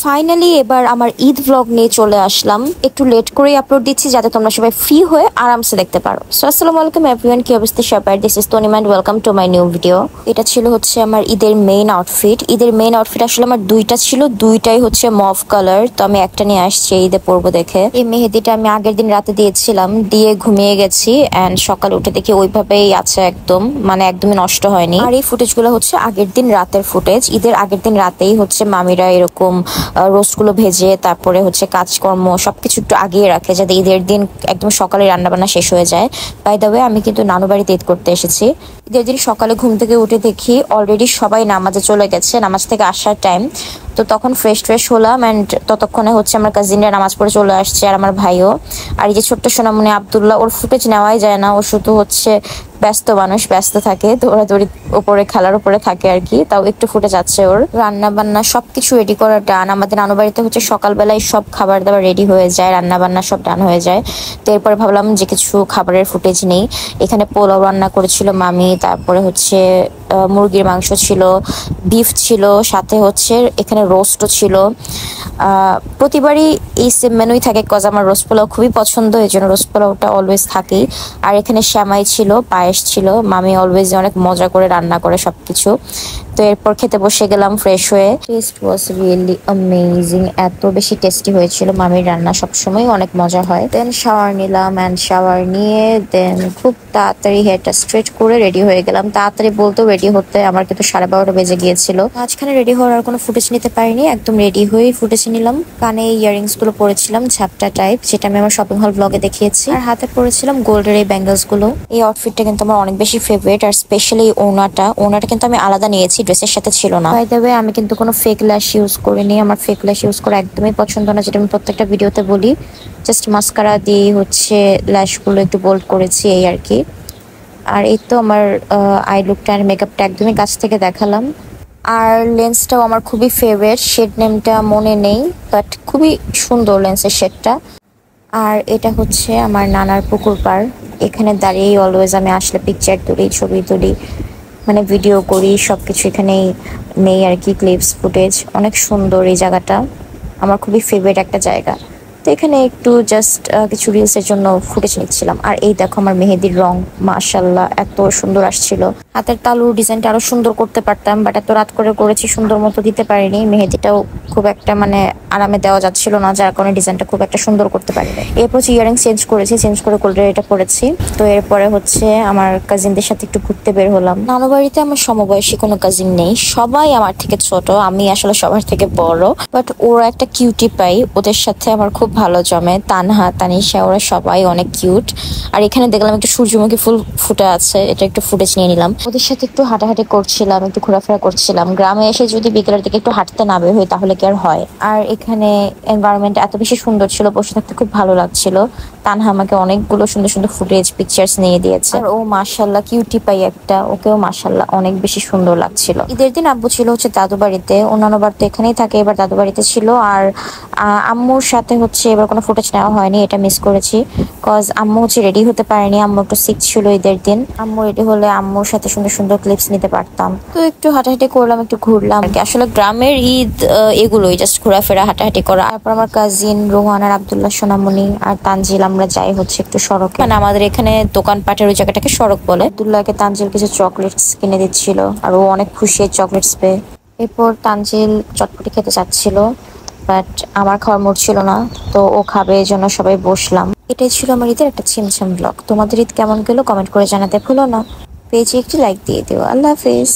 Finally এবার আমার Eid blog নিয়ে চলে আসলাম। একটু লেট করেই আপলোড দিচ্ছি যাতে তোমরা সবাই ফ্রি হয়ে আরামসে দেখতে পারো। সো আসসালামু আলাইকুম এভরিওয়ান, কি অবস্থা সবার? This is Tanima and welcome to my new video. এটা ছিল হচ্ছে আমার ঈদের মেইন আউটফিট। ঈদের মেইন আউটফিট আসলে আমার দুইটা ছিল, দুইটাই হচ্ছে মভ কালার। তো আমি একটা নিয়ে আসছি ঈদে পরবো দেখে। এই মেহেদিটা আমি আগের দিন রাতে দিয়েছিলাম, দিয়ে ঘুমিয়ে গেছি অ্যান্ড সকালে উঠে দেখি ওইভাবেই আছে একদম, মানে একদমই নষ্ট হয়নি। আর এই ফুটেজগুলো হচ্ছে আগের দিন রাতের ফুটেজ। ঈদের আগের দিন রাতেই হচ্ছে মামিরা এরকম রোস্ট গুলো ভেজে তারপরে হচ্ছে কাজকর্ম সবকিছু একটু আগিয়ে রাখে যাতে ঈদের দিন একদম সকালে রান্নাবান্না শেষ হয়ে যায়। বাই দ্য ওয়ে, আমি কিন্তু নানু বাড়িতে ঈদ করতে এসেছি। ঈদের দিন সকালে ঘুম থেকে উঠে দেখি অলরেডি সবাই নামাজে চলে গেছে, নামাজ থেকে আসার টাইম। তো তখন ফ্রেশ হলাম অ্যান্ড ততক্ষণে হচ্ছে আমার কাজিনরা নামাজ পড়ে চলে আসছে আর আমার ভাইও। আর এই যে ছোট্ট সোনামণি আব্দুল্লাহ, ওর ফুটেজ নেওয়াই যায় না, ও শুধু হচ্ছে ব্যস্ত মানুষ, ব্যস্ত থাকে, দৌড়াদৌড়ি উপরে খেলার উপরে থাকে আর কি। তাও একটু ফুটে যাচ্ছে ওর। রান্না বান্না সবকিছু রেডি করা ডান। আমাদের নানু বাড়িতে হচ্ছে সকালবেলায় সব খাবার দাবার রেডি হয়ে যায়, রান্না বান্না সব ডান হয়ে যায়। তো এরপরে ভাবলাম যে কিছু খাবারের ফুটেজ নেই। এখানে পোলাও রান্না করেছিল মামি, তারপরে হচ্ছে মুরগির মাংস ছিল, বিফ ছিল, সাথে হচ্ছে এখানে রোস্টও ছিল। প্রতিবারই এই সেম মেনুই থাকে, কজ আমার রোস্ট পোলাও খুবই পছন্দ, এই জন্য রোস্ট পোলাওটা অলওয়েজ থাকেই। আর এখানে শ্যামাই ছিল, পায়েস ছিল। মামি অলওয়েজ অনেক মজা করে রান্না করে সবকিছু। তো এরপর খেতে বসে গেলাম ফ্রেশ হয়ে। টেস্ট ওয়াজ রিয়েলি অ্যামেজিং, এত বেশি টেস্টি হয়েছিল। মামির রান্না সবসময় অনেক মজা হয়। দেন শাওয়ার নিলাম অ্যান্ড শাওয়ার নিয়ে দেন খুব তাড়াতাড়ি হেয়ারটা স্ট্রেট করে রেডি হয়ে গেলাম। তাড়াতাড়ি বলতেও রেডি হতে আমার কিন্তু 12:30 বেজে গিয়েছিল। মাঝখানে রেডি হওয়ার আর কোনো ফুটেজ নিতে পারিনি, একদম রেডি হয়েই ফুটেজ নিলাম। কানে ইয়ারিংস গুলো পরেছিলাম ঝাপটা টাইপ, যেটা আমি আমার শপিং হল ব্লগে দেখিয়েছি। আর হাতে পরেছিলাম গোল্ডের এই ব্যাঙ্গলস গুলো। এই আউটফিটটা কিন্তু আমার অনেক বেশি ফেভারিট। আর স্পেশালি ওনাটা কিন্তু আমি আলাদা নিয়েছি, ড্রেসের সাথে ছিল না। বাই দ্য ওয়ে, আমি কিন্তু কোনো ফেক ল্যাশ ইউজ করিনি। আমার ফেক ল্যাশ ইউজ করা একদমই পছন্দ না, যেটা আমি প্রত্যেকটা ভিডিওতে বলি। জাস্ট মাস্কারা দিয়ে হচ্ছে ল্যাশ গুলো একটু বোল্ড করেছি, এই আর কি। আর এই তো আমার আই লুকটা আর মেকআপটা একদমই কাছ থেকে দেখালাম। আর লেন্সটাও আমার খুবই ফেভারিট, শেড নেমটা মনে নেই, বাট খুবই সুন্দর লেন্সের শেডটা। আর এটা হচ্ছে আমার নানার পুকুর পাড়। এখানে দাঁড়িয়েই অলওয়েজ আমি আসলে পিকচার তুলি, ছবি তুলি, মানে ভিডিও করি, সবকিছু এখানেই নেই আর কি, ক্লিপস ফুটেজ। অনেক সুন্দর এই জায়গাটা, আমার খুবই ফেভারিট একটা জায়গা। তো এখানে একটু জাস্ট কিছু রিলসের জন্য ফুটেজ নিচ্ছিলাম। আর এই দেখো আমার মেহেদির রং, মাশাল্লাহ এত সুন্দর আসছিল। হাতের তালুর ডিজাইনটা আরো সুন্দর করতে পারতাম, বাট এত রাত করে করেছি, সুন্দর মতো দিতে পারিনি। মেহেদিটাও খুব একটা মানে আরামে দেওয়া যাচ্ছিল না, যার কারণে ডিজাইনটা খুব একটা সুন্দর করতে পারিনি। এরপর হচ্ছে ইয়ারিং চেঞ্জ করেছি, চেঞ্জ করে গোল্ডের এটা পরেছি। তো এরপরে হচ্ছে আমার কাজিনদের সাথে একটু ঘুরতে বের হলাম। নানু বাড়িতে আমার সমবয়সী কোনো কাজিন নেই, সবাই আমার থেকে ছোট, আমি আসলে সবার থেকে বড়। বাট ওরা একটা কিউটি পাই, ওদের সাথে আমার খুব ভালো জমে। তানহা, তানিশা, ওরা সবাই অনেক কিউট। আর এখানে দেখলাম একটু সূর্যমুখী ফুল ফুটে আছে, এটা একটু ফুটেজ নিয়ে নিলাম। ওদের সাথে একটু হাঁটাহাঁটি করছিলাম, একটু ঘোরাফেরা করছিলাম। গ্রামে এসে যদি বিকেলের দিকে একটু হাঁটতে না বের হই তাহলে কি আর হয়। আর এখানে এনভায়রনমেন্ট এত বেশি সুন্দর ছিল, বসে থাকতে খুব ভালো লাগছিল। তানহা আমাকে অনেকগুলো সুন্দর সুন্দর ফুটেজ পিকচার্স নিয়ে দিয়েছে। আর ও মাশাল্লাহ কিউটি পাই একটা, ওকেও মাশাল্লাহ অনেক বেশি সুন্দর লাগছিল। ঈদের দিন আব্বু ছিল হচ্ছে দাদু বাড়িতে, অন্যান্য বার তো এখানেই থাকে, এবার দাদু বাড়িতে ছিল। আর আম্মুর সাথে হচ্ছে এবার কোনো ফুটেজ নেওয়া হয়নি, এটা মিস করেছি। কজ আম্মু হচ্ছে রেডি হতে পারেনি, আম্মু একটু সিক ছিল ঈদের দিন। আম্মু রেডি হলে আম্মুর সাথে সুন্দর সুন্দর ক্লিপস নিতে পারতাম। তো একটু হাঁটাহাঁটি করলাম, একটু ঘুরলাম। আসলে গ্রামের ঈদ এগুলোই, জাস্ট ঘোরাফেরা, হাঁটাহাঁটি করা। তারপর আমার কাজিন রোহান আর আব্দুল্লাহ, সোনামণি আর তানজিল আমরা যাই হচ্ছে একটু সড়কে, মানে আমাদের এখানে দোকানপাটের ওই জায়গাটাকে সড়ক বলে। আব্দুল্লাহকে তানজিল কিছু চকলেটস কিনে দিচ্ছিল আর ও অনেক খুশি এই চকলেটস পেয়ে। এরপর তানজিল চটপটি খেতে চাচ্ছিল, বাট আমার খাওয়ার মুড ছিল না, তো ও খাবে, এই জন্য সবাই বসলাম। এটাই ছিল আমার ঈদের একটা ছিমছাম ব্লগ। তোমাদের ঈদ কেমন গেল কমেন্ট করে জানাতে ভুলো না। পেজে একটি লাইক দিয়ে দিও। আল্লাহ হাফিজ।